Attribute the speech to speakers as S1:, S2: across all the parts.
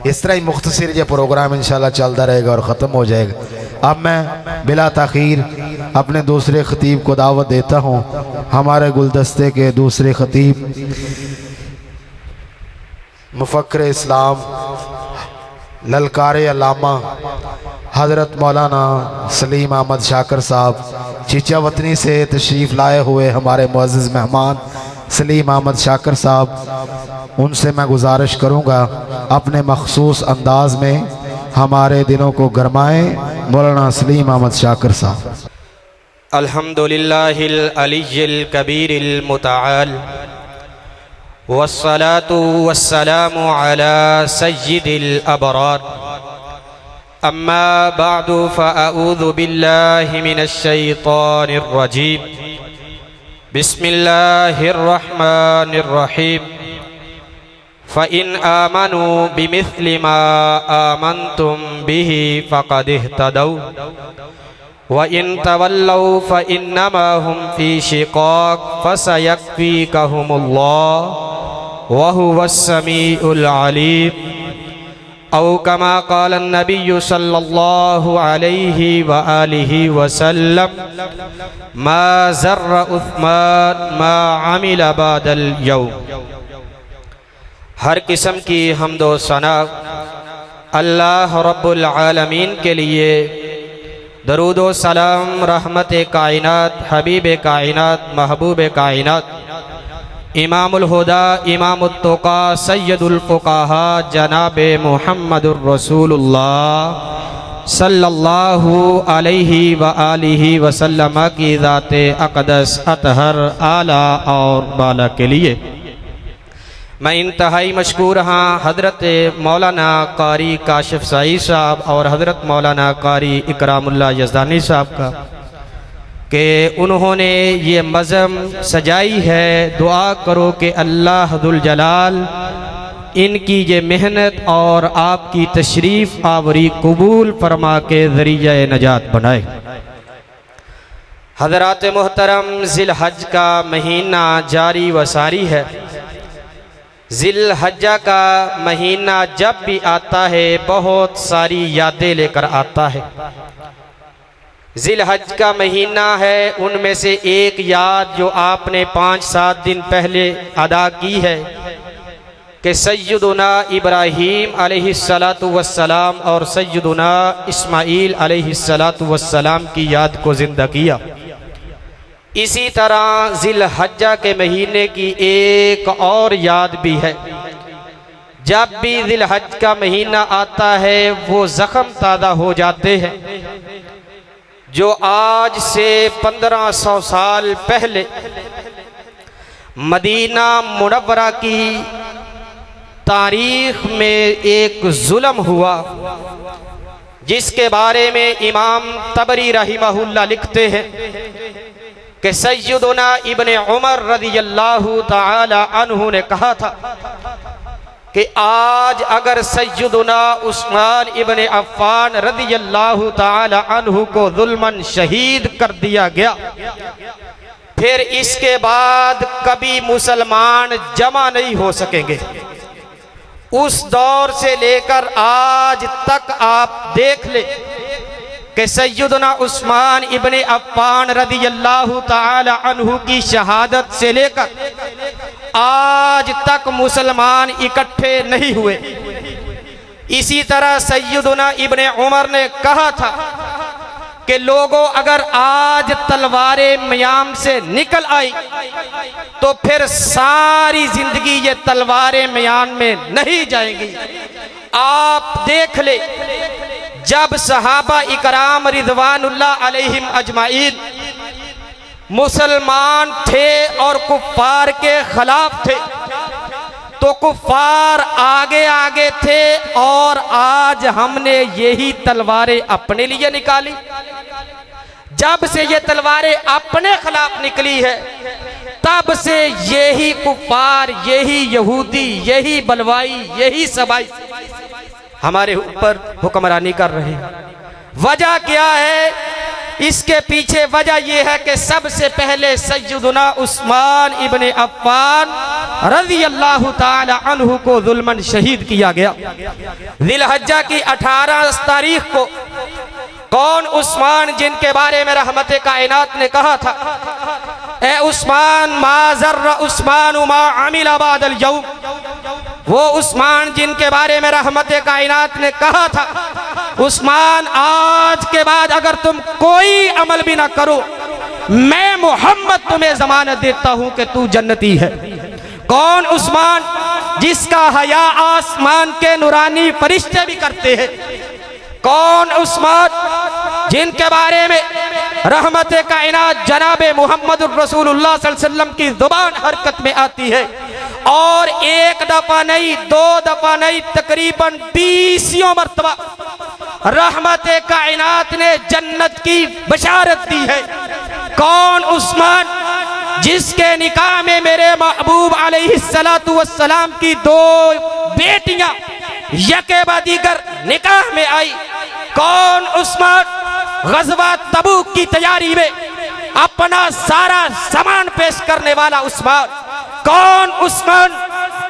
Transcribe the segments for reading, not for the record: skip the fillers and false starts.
S1: इस तरह ही मुख्तसर ये प्रोग्राम इंशाल्लाह चलता रहेगा और ख़त्म हो जाएगा। अब मैं बिला ताख़ीर अपने दूसरे ख़तीब को दावत देता हूँ। हमारे गुलदस्ते के दूसरे ख़तीब मुफ़क्किर इस्लाम ललकार अल्लामा हज़रत मौलाना सलीम अहमद शाकर साहब चीचा वतनी से तशरीफ़ लाए हुए हमारे मुअज़्ज़िज़ मेहमान सलीम अहमद शाकर साहब, उनसे मैं गुजारिश करूँगा अपने मखसूस अंदाज में हमारे दिलों को गरमाएं। मौलाना सलीम अहमद शाकर साहब।
S2: अल्हम्दुलिल्लाहिल अलीय्यिल कबीरिल मुतआल वस्सलातु वस्सलामु अला सय्यिदिल अबरार अम्मा बअदु फ़अऊज़ु बिल्लाहि मिनश शैतानिर रजीम बिस्मिल्लाहिर रहमानिर रहीम फ़इन आमनू बिमिस्लि मा आमनतुम बिही फ़क़द इह्तदौ व इन तवल्लौ फ़इन्नमा हुम फ़ी शिक़ाक़ फ़सयक्फ़ीकहुमुल्लाहु व हुवस समीउल अलीम। औ कमा क़ाल नबिय्यु सल्लल्लाहु अलैहि व आलिहि वसल्लम मा ज़र्र उस्मान मा अमिल बादल यौम। हर किस्म की हम्दो सना अल्लाह रब्बुल आलमीन के लिए, दरूदो सलाम रहमत कायनात हबीब कायनात महबूब कायनात इमामुल हुदा इमामुत तुक़ा सय्यदुल फ़ुक़हा जनाब मुहम्मदुर रसूलुल्लाह सल्लल्लाहु अलैहि व आलिहि वसल्लम की ज़ाते अक़दस अतहर आला और बाला के लिए मैं इंतहाई मशकूर हाँ हज़रत मौलाना कारी काशिफ साई साहब और हज़रत मौलाना कारी इकरामुल्लाह यज़दानी साहब का कि उन्होंने ये मज़म सजाई है। दुआ करो कि अल्लाह दुल जलाल इनकी ये मेहनत और आपकी तशरीफ़ आवरी कबूल फरमा के ज़रिया नजात बनाए। हज़रात मोहतरम ज़िल हज का महीना जारी व सारी है। ज़िल हज्जा का महीना जब भी आता है बहुत सारी यादें लेकर आता है। ज़िल हज का महीना है, उनमें से एक याद जो आपने 5-7 दिन पहले अदा की है कि सय्यदुना इब्राहीम अलैहिस्सलातु वस्सलाम और सय्यदुना इस्माईल अलैहिस्सलातु वस्सलाम की याद को ज़िंदा किया। इसी तरह ज़िल हज्जा के महीने की एक और याद भी है। जब भी ज़िल हज का महीना आता है वो ज़ख्म ताज़ा हो जाते हैं जो आज से 1500 साल पहले मदीना मुनव्वरा की तारीख में एक जुल्म हुआ, जिसके बारे में इमाम तबरी रहिमहुल्लाह लिखते हैं कि सय्यदुना इब्ने उमर रज़ियल्लाहु ताला अन्हु ने कहा था कि आज अगर सय्यदुना उस्मान इब्ने अफ़्फ़ान रज़ियल्लाहु ताला अन्हु को जुल्मन शहीद कर दिया गया, फिर इसके बाद कभी मुसलमान जमा नहीं हो सकेंगे। उस दौर से लेकर आज तक आप देख ले कि सय्यदुना उस्मान इब्ने अफ़्फ़ान रज़ियल्लाहु ताला अन्हु की शहादत से लेकर आज तक मुसलमान इकट्ठे नहीं हुए। इसी तरह सय्यदुना इब्ने उमर ने कहा था कि लोगों अगर आज तलवारें मयाम से निकल आई तो फिर सारी जिंदगी ये तलवारें मयान में नहीं जाएंगी। आप देख ले, जब सहाबा इकराम रिज़वानुल्लाह अलैहिम अजमाइन मुसलमान थे और कुफ्फार के खिलाफ थे तो कुफ्फार आगे आगे थे, और आज हमने यही तलवारें अपने लिए निकाली। जब से ये तलवारें अपने खिलाफ निकली है तब से यही कुफ्फार, यही यहूदी, यही बलवाई, यही सबाई हमारे ऊपर हुक्मरानी कर रहे हैं। वजह क्या है इसके पीछे वजह यह है कि सबसे पहले सैयदना उस्मान इब्ने अफ़्फ़ान रज़ियल्लाहु ताला अन्हु को जुल्मन शहीद किया गया। ज़िलहज्जा की 18 तारीख को कौन उस्मान जिनके बारे में रहमत कायनात ने कहा था, ए उस्मान मा ज़र्र उस्मान मा अमिला बादल यौम, वो उस्मान जिनके बारे में रहमत कायनात ने कहा था, उस्मान आज के बाद अगर तुम कोई अमल भी ना करो, मैं मोहम्मद तुम्हें जमानत देता हूं कि तू जन्नती है। कौन उस्मान जिसका हया आसमान के नूरानी फरिश्ते भी करते हैं। कौन उस्मान जिनके बारे में रहमत कायनात जनाबे मोहम्मद रसूलुल्लाह सल्लल्लाहु अलैहि वसल्लम की जुबान हरकत में आती है और एक दफा नहीं, 2 दफा नहीं, तकरीबन 20 मरतबा रहमत कायनात ने जन्नत की बशारत दी है। कौन उस्मान जिसके निकाह में मेरे महबूब अलैहिस्सलातु वस्सलाम की 2 बेटियां यके बाद दीगर निकाह में आई। कौन उस्मान गज़वा तबूक की तैयारी में अपना सारा सामान पेश करने वाला उस्मान। कौन उस्मान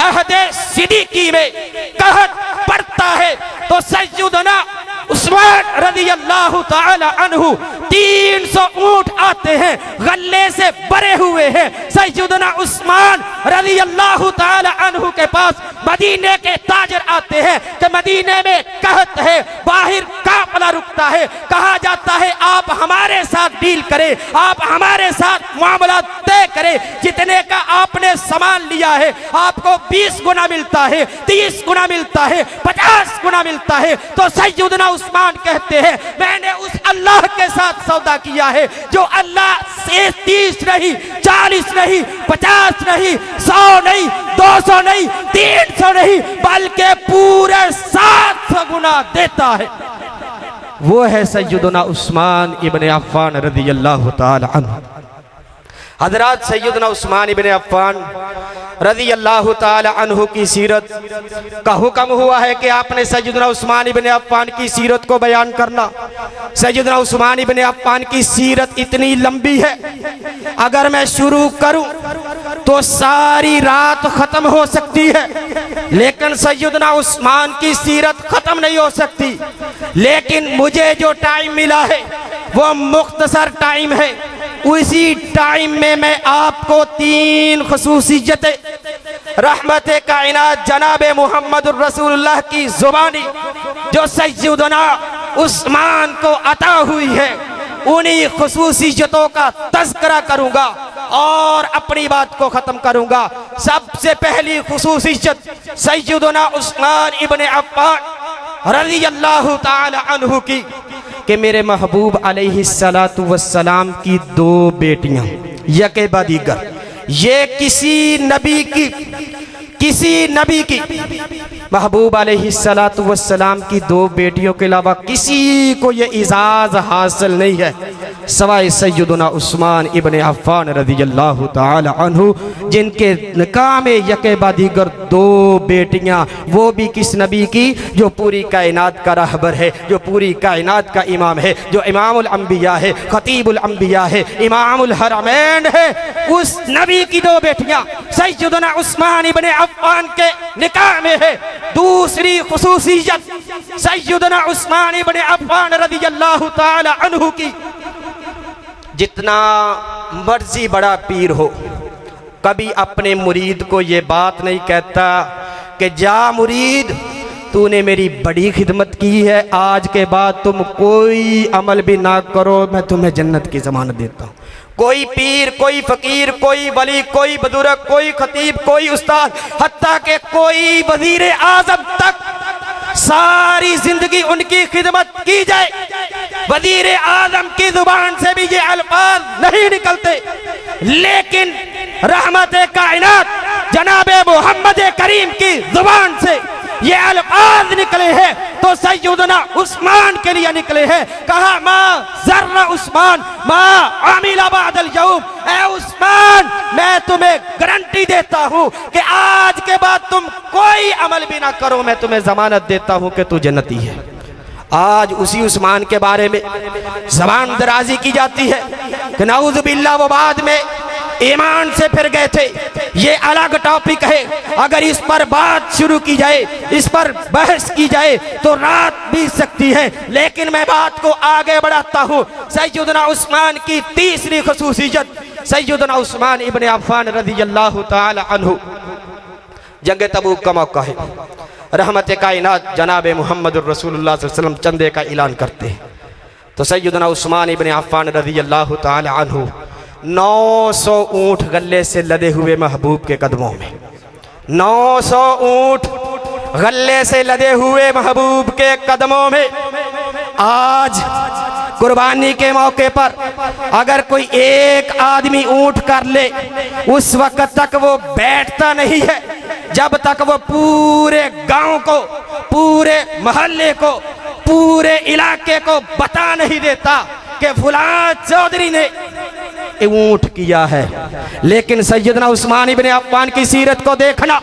S2: अहदे सिद्दीकी में कहत पड़ता है तो सैयदना उस्मान रज़ियल्लाहु ताला अन्हु 300 ऊंट आते हैं, गले से भरे हुए हैं। सैयदना उस्मान रज़ियल्लाहु ताला अन्हु के पास मदीने के ताजर आते हैं कि मदीने में कहत है, बाहर काफिला रुकता है, कहा जाता है आप हमारे साथ डील करें, आप हमारे साथ मामला तय करें, जितने का आपने सामान लिया है आपको 20 गुना मिलता है, 30 गुना मिलता है, 50 गुना मिलता है। तो सैयदना उस्मान कहते हैं मैंने उस अल्लाह के साथ सौदा किया है जो अल्लाह से 30 नहीं, 40 नहीं, 50 नहीं, 100 नहीं, 200 नहीं, 300 नहीं, बल्कि पूरे 700 गुना देता है। वो है सैयदना उस्मान इब्ने अफ़्फ़ान रज़ियल्लाहु ताला अन्हु। हज़रात सैयदना उस्मान इब्ने अफ़्फ़ान रज़ियल्लाहु ताला अन्हु की सीरत का हुक्म हुआ है कि आपने सैयदना उस्मान इब्ने अफ़्फ़ान की सीरत को बयान करना। सैयदना उस्मान इब्ने अफ़्फ़ान की सीरत इतनी लंबी है, अगर मैं शुरू करूं तो सारी रात खत्म हो सकती है, लेकिन सैयदना उस्मान की सीरत खत्म नहीं हो सकती। लेकिन मुझे जो टाइम मिला है वो मुख्तसर टाइम है, उसी टाइम में मैं आपको 3 खुसूसियतें रहमत कायनात जनाबे मोहम्मद रसूलुल्लाह की जुबानी जो सैयदना उस्मान को अता हुई है, उन्हीं खुसूसियतों का तज़किरा करूंगा और अपनी बात को खत्म करूंगा। सबसे पहली खुसूसियत सैयदना उस्मान इब्ने अफ़्फ़ान रज़ियल्लाहु ताला अन्हु की कि मेरे महबूब अलैहिस्सलातु वस्सलाम की 2 बेटियां यके बाद दीगर, ये किसी नबी की महबूब अलैहिस्सलातु वस्सलाम की 2 बेटियों के अलावा किसी को ये इजाज़ हासिल नहीं है सवाए सैयदना उस्मान इब्ने अफ़्फ़ान रज़ियल्लाहु ताला अन्हु, जिनके निकाह में यके बाद दीगर 2 बेटियां, वो भी किस नबी की जो पूरी कायनात का रहबर है, जो पूरी कायनात का इमाम है, जो इमामुल अंबिया है, खतीबुल अंबिया है, इमामुल हरमैन है, उस नबी की 2 बेटियां सैयदना उस्मान इब्ने अफ़्फ़ान के निकाह में है। दूसरी खुसूसियत सैयदना उस्मान इब्ने अफ़्फ़ान रज़ियल्लाहु ताला अन्हु की, जितना मर्जी बड़ा पीर हो कभी अपने मुरीद को ये बात नहीं कहता कि जा मुरीद तूने मेरी बड़ी खिदमत की है, आज के बाद तुम कोई अमल भी ना करो, मैं तुम्हें जन्नत की जमानत देता हूँ। कोई पीर, कोई फकीर, कोई वली, कोई बुजुर्ग, कोई खतीब, कोई उस्ताद, हत्ता के कोई वजीर आजम तक सारी जिंदगी उनकी खिदमत की जाए, वजीर आजम की जुबान से भी ये अल्फाज नहीं निकलते, लेकिन रहमत कायनात जनाबे मोहम्मद करीम की जुबान से ये अल्फाज निकले हैं तो सैयदना उस्मान के लिए निकले हैं। कहा मा ज़र्रा उस्मान मा अमिला बादल यौम, ए उस्मान मैं तुम्हें गारंटी देता हूँ कि आज के बाद तुम कोई अमल भी ना करो, मैं तुम्हें जमानत देता हूँ कि तू जन्नती है। आज उसी उस्मान के बारे में ज़बान दराजी की जाती है कि नाउज़ बिल्लाह वो बाद में ईमान से फिर गए थे। ये अलग टॉपिक है, अगर इस पर बात शुरू की जाए, इस पर बहस की जाए तो रात बीत सकती है, लेकिन मैं बात को आगे बढ़ाता हूँ। सैयदना उस्मान की तीसरी खुसूसियत, सैयदना उस्मान इब्ने अफ़्फ़ान रज़ियल्लाहु ताला अन्हु, जंग तबूक का मौका है, रहमत कायनात जनाब मोहम्मद रसूलुल्लाह सल्लल्लाहु अलैहि वसल्लम चंदे का ऐलान करते हैं। तो सैयदना उस्मान इब्ने अफ़्फ़ान रज़ियल्लाहु ताला अन्हु 900 ऊँट गले से लदे हुए महबूब के कदमों में, 900 ऊँट गले से लदे हुए महबूब के कदमों में। आज कुर्बानी के मौके पर अगर कोई एक आदमी ऊँट कर ले, उस वक्त तक वो बैठता नहीं है जब तक वो पूरे गांव को, पूरे मोहल्ले को, पूरे इलाके को बता नहीं देता कि फुलां चौधरी ने ऊँट किया है। लेकिन सैयदना उस्मान इब्ने अफ़्फ़ान की सीरत को देखना,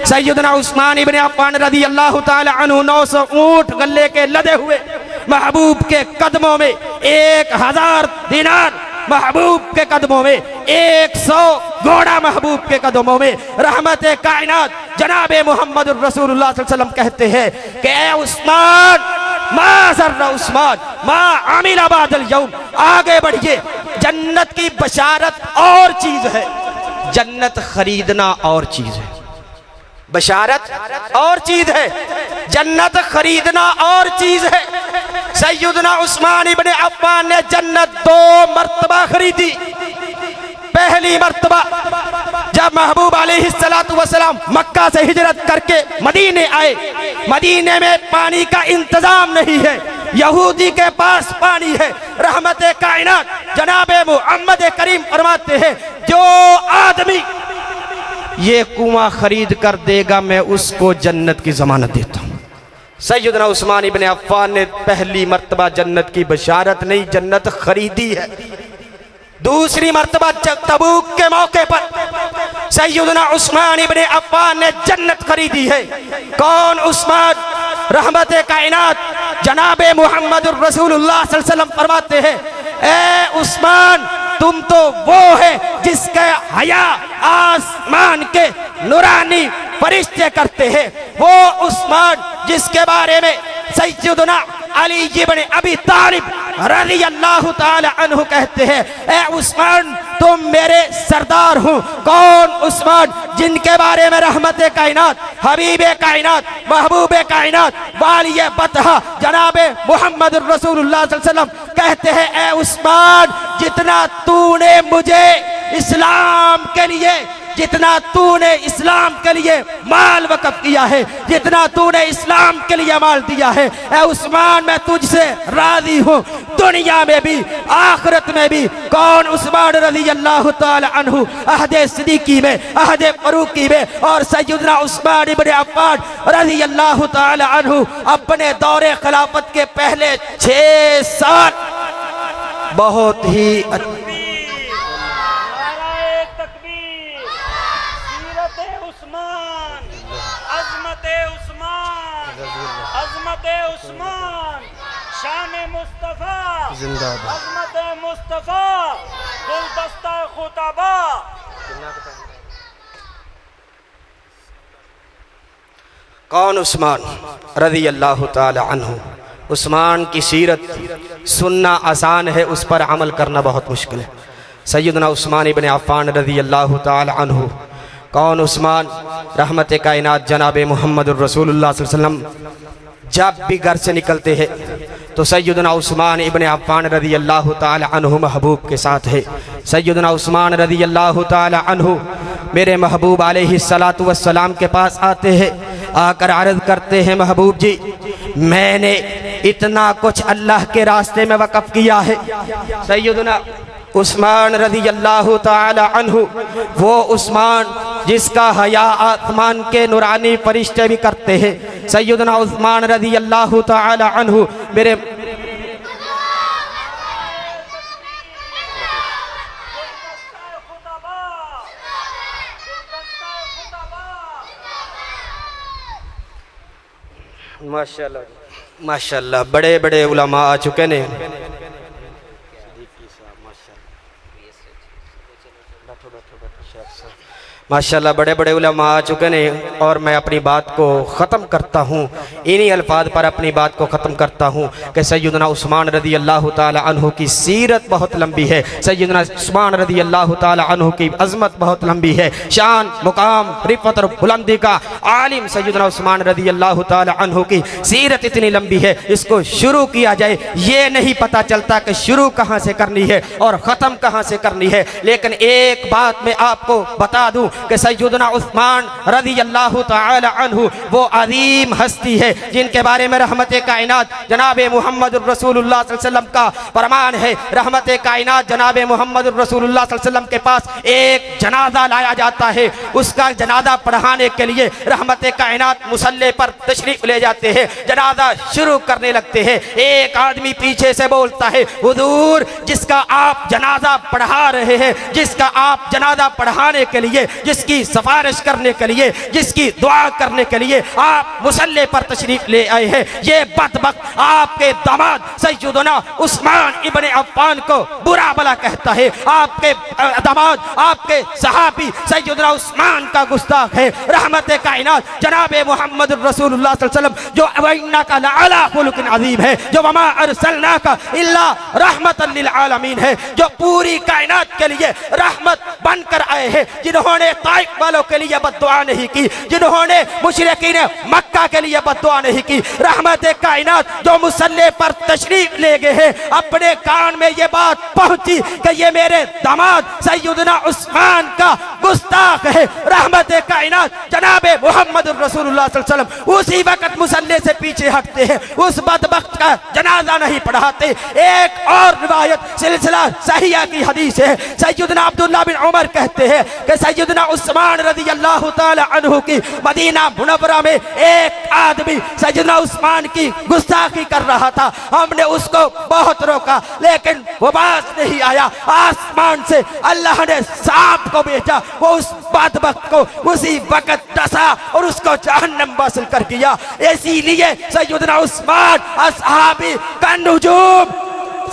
S2: सैयदना उस्मान इब्ने अफ़्फ़ान रज़ियल्लाहु ताला अन्हु 900 ऊँट गले के लदे हुए महबूब के कदमों में, 1000 दिनार महबूब के कदमों में, 100 घोड़ा महबूब के कदमों में, रहमत कायनात जनाब मोहम्मद रसूलुल्लाह सल्लल्लाहु अलैहि वसल्लम कहते हैं कि ए उस्मान, मा ज़र्रा उस्मान मा आमिला बादल यौम, आगे बढ़िए। जन्नत की बशारत और चीज है, जन्नत खरीदना और चीज है। बशारत और चीज है, जन्नत खरीदना और चीज है। सैयदना उस्मान इब्ने अफ़्फ़ान ने जन्नत 2 मर्तबा खरीदी। पहली मर्तबा जब महबूब अलैहिस्सलातु वस्सलाम मक्का से हिजरत करके मदीने आए, मदीने में पानी का इंतजाम नहीं है, यहूदी के पास पानी है। रहमत कायनात जनाबे मोहम्मद करीम फरमाते हैं, जो आदमी ये कुआं खरीद कर देगा मैं उसको जन्नत की जमानत देता हूँ। सैयदना उस्मान इब्ने अफ़्फ़ान ने पहली मर्तबा जन्नत की बशारत नहीं, जन्नत खरीदी है। दूसरी मर्तबा तबूक के मौके पर सैयदना उस्मान इब्ने अफ़्फ़ान ने जन्नत खरीदी है। कौन उस्मान? रहमत कायनात जनाबे मोहम्मद रसूलुल्लाह सल्लल्लाहु अलैहि वसल्लम फरमाते हैं, ए उस्मान, तुम तो वो है जिसके हया आसमान के नूरानी फरिश्ते करते हैं। वो उस्मान जिसके बारे में सैयदना अली इब्न अबी तालिब रज़ियल्लाहु ताला अन्हु कहते हैं, ए उस्मान, तुम मेरे सरदार हो। कौन उस्मान? जिनके बारे में रहमत कायनात, हबीबे कायनात, महबूबे कायनात, वालिये बतहा जनाबे मोहम्मद रसूलुल्लाह सल्लल्लाहु अलैहि वसल्लम कहते हैं, ए उस्मान, जितना तूने मुझे इस्लाम के लिए, जितना तूने इस्लाम के लिए माल वक़फ़ किया है, जितना तूने इस्लाम के लिए माल दिया है, ए उस्मान, मैं तुझसे राजी हूँ, दुनिया में भी आखिरत में भी। कौन? उस्मान रज़ियल्लाहु ताला अन्हु अहदे सिद्दीकी में, अहदे फ़ारूकी में, और सैयदना उस्मान इब्ने अफ़्फ़ान रज़ियल्लाहु ताला अन्हु अपने दौरे खिलाफत के पहले 6 साल बहुत ही
S3: उस्मान, शान मुस्तफा जिंदाबाद, अज़मत मुस्तफा, गुलदस्ता खुताबा।
S2: कौन? उस्मान रज़ियल्लाहु ताला अन्हु। उस्मान की सीरत सुनना आसान है, उस पर अमल करना बहुत मुश्किल है। सैयदना उस्मान इब्ने अफ़्फ़ान रज़ियल्लाहु ताला अन्हु। कौन? उस्मान, रहमत कायनात जनाबे मोहम्मद रसूलुल्लाह सल्लल्लाहु अलैहि वसल्लम जब भी घर से निकलते हैं तो सैयदना उस्मान इब्ने अफ़्फ़ान रज़ियल्लाहु ताला अन्हु महबूब के साथ है। सैयदना उस्मान रज़ियल्लाहु ताला अन्हु मेरे महबूब अलैहिस्सलातु वस्सलाम के पास आते हैं, आकर अर्ज़ करते हैं, महबूब जी, मैंने इतना कुछ अल्लाह के रास्ते में वक़फ़ किया है। सैयदना उस्मान रज़ियल्लाहु ताला अन्हु, वो उस्मान जिसका हया आसमान के नूरानी फरिश्ते भी करते हैं। सैयदना उस्मान रज़ियल्लाहु ताला अन्हु मेरे माशाल्लाह माशाल्लाह, बड़े बड़े उलमा आ चुके ने। माशाल्लाह बड़े बड़े उलमा आ चुके ने और मैं अपनी बात को ख़त्म करता हूँ, इन्हीं अल्फाज पर अपनी बात को ख़त्म करता हूँ कि सैयदना उस्मान रदी अल्लाह ताला अन्हु की सीरत बहुत लंबी है, सैयदना उस्मान रदी अल्लाह ताला अन्हु की अज़मत बहुत लंबी है, शान मुकाम रिफ़त और बुलंदी का आलिम सैयदना उस्मान रदी अल्लाह ताला अन्हु की सीरत इतनी लंबी है, इसको शुरू किया जाए ये नहीं पता चलता कि शुरू कहाँ से करनी है और ख़त्म कहाँ से करनी है। लेकिन एक बात मैं आपको बता दूँ कि सैयदना उस्मान रज़ी अल्लाह ताला अन्हु वो अज़ीम हस्ती है जिनके बारे में रहमत कायनात जनाब मुहम्मद रसूलुल्लाह सल्लल्लाहु अलैहि वसल्लम का फरमान है। रहमत कायनात जनाब मुहम्मद रसूलुल्लाह सल्लल्लाहु अलैहि वसल्लम के पास एक जनाजा लाया जाता है, उसका जनाजा पढ़ाने के लिए रहमत कायनात मुसल्ले पर तशरीफ ले जाते हैं, जनाजा शुरू करने लगते हैं। एक आदमी पीछे से बोलता है, हुजूर जिसका आप जनाजा पढ़ा रहे हैं, जिसका आप जनाजा पढ़ाने के लिए, जिसकी सिफारिश करने के लिए, जिसकी दुआ करने के लिए आप मुसल्ले पर तशरीफ ले आए हैं, ये बदबख्त आपके दामाद सैयदना उस्मान इब्न अफ़्फ़ान को बुरा भला कहता है, आपके दामाद आपके सहाबी सैयदना उस्मान का गुस्ताख है। रहमत कायनात जनाब मुहम्मद रसूलुल्लाह सल्लल्लाहु अलैहि वसल्लम जो वइन्नका लअला खुलुकिन अज़ीम है, जो वमा अर्सलनाका इल्ला रहमतन लिल आलमीन है, जो पूरी कायनात के लिए रहमत बनकर आए हैं, जिन्होंने ताइफ वालों के लिए बद्दुआ नहीं की, जिन्होंने मुशरिकीन मक्का के लिए बद्दुआ नहीं की। रहमत कायनात जो मुसल्ले पर तशरीफ ले गए हैं, अपने कान में ये बात पहुंची कि ये मेरे दामाद सैयदना उस्मान का गुस्ताख है। रहमत कायनात जनाब मुहम्मद रसूलुल्लाह सल्लल्लाहु अलैहि वसल्लम उसी वक्त मुसल्ले से पीछे हटते हैं, उस बदबख्त का जनाजा नहीं पढ़ाते। एक और रिवायत सिलसिला सहिया की हदीस है, सैयदना अब्दुल्लाह बिन उमर कहते हैं कि सैयदना उस्मान रज़ी अल्लाह ताला अन्हु की मदीना मुनव्वरा में एक आदमी सैयदना उस्मान की गुस्ताखी कर रहा था, हमने उसको बहुत रोका लेकिन वो बात नहीं आया। आसमान से अल्लाह ने सांप को भेजा, वो उस बदबख्त को उसी वक्त डसा और उसको जहन्नम वासिल कर दिया। इसीलिए सैयदना उस्मान असहाबी का नुजूम,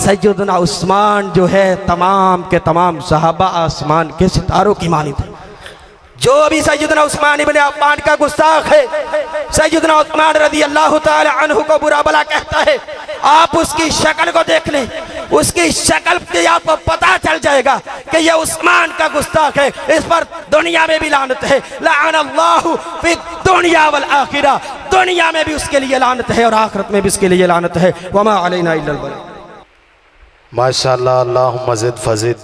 S2: सैयदना उस्मान जो है तमाम के तमाम सहाबा आसमान के सितारों की मानी थे। जो भी सैयदना उस्मान इब्न अफ़्फ़ान का गुस्ताख है, सैयदना उस्मान रज़ी अल्लाह ताला अन्हु को बुरा भला कहता है, आप उसकी शक्ल को देख लें, उसकी शक्ल से आपको पता चल जाएगा कि यह उस्मान का गुस्ताख है। इस पर दुनिया में भी लानत है, लअनल्लाहु फिद दुनिया वल आखिरा, दुनिया में भी उसके लिए लानत है और आखिरत में भी उसके लिए लानत है। वमा अलैना इल्लल बलाग।
S1: माशाअल्लाह, अल्लाहुम्मा ज़िद फ़ज़िद।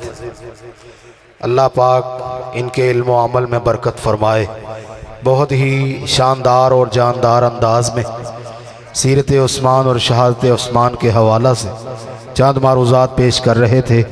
S1: अल्लाह पाक इनके इल्म व अमल में बरकत फरमाए। बहुत ही शानदार और जानदार अंदाज में सीरत उस्मान और शहादत उस्मान के हवाला से चंद मारूज़ात पेश कर रहे थे।